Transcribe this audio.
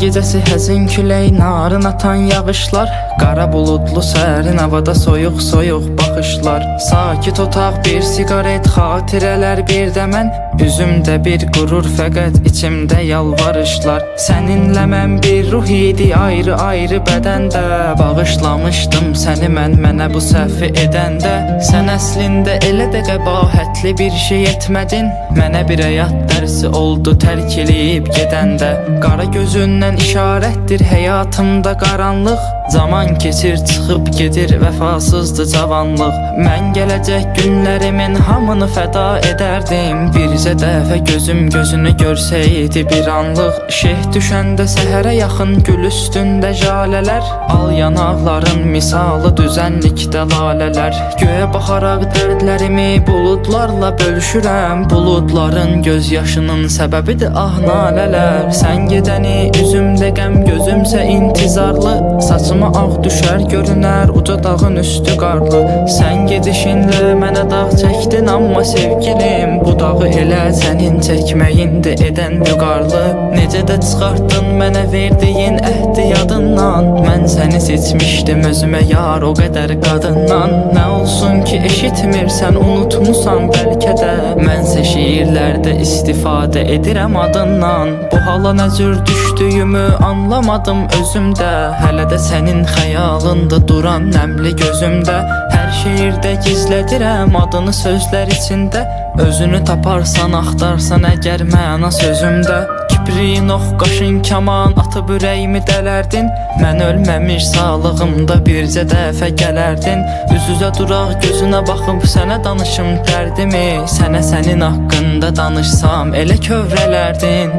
gecəsi həzin külək, narın atan yağışlar, qara buludlu sərin havada soyuq soyuq baxışlar. Sakit otaq, bir siqaret, xatirələr bir də mən, üzümdə bir qürur, fəqət içimdə yalvarışlar. Səninlə mən bir ruh idi, ayrı-ayrı bədəndə, bağışlamışdım səni mənə bu səhvi edəndə. Sən əslində elə də qəbahətli bir şey etmədin, mənə bir həyat dərsi oldu tərk eləyib gedəndə. Qara gözündən işarətdir həyatımda qaranlıq, zaman keçir çıxıb gedir vəfasızdır cavanlıq. Mən gələcək günlərimin hamını fəda edərdim, bircə dəfə gözüm gözünü görsəydi bir anlıq. Şeh düşəndə səhərə yaxın gül üstündə jalələr, al yanaqların misalı düzənlikdə lalələr. Göyə baxaraq dərdlərimi buludlarla bölüşürəm, buludların göz yaşının səbəbidir ah nalələr. Sən gedəni üzümdə qəm, gözümsə intizarlı, saçıma ağ düşər görünər uca dağın üstü qarlı. Sən gedişinlə mənə dağ çəkdin, amma sevgilim, bu dağı elə sənin çəkməyindir edən vüqarlı. Necə də çıxartdın mənə verdiyin əhdi yadından, mən səni seçmişdim özümə yar o qədər qadından. Nə olsun ki eşitmirsən, unutmusan bəlkə də, mənsə şiirlərdə istifadə edirəm adından. Bu hala nə cür düşdüyümü anlamadım özümdə, hələ də sənin xəyalında duran nəmli gözümdə. Hər şeirdə gizlədirəm adını sözlər içində, özünü taparsan, axtarsan əgər məna sözümdə. Kibrin, ox, qaşın, kaman atıb ürəyimi dələrdin, mən ölməmiş sağlığımda bircə dəfə gələrdin. Üz-üzə duraq, gözünə baxıb sənə danışım dərdimi, sənə sənin haqqında danışsam elə kövrələrdin.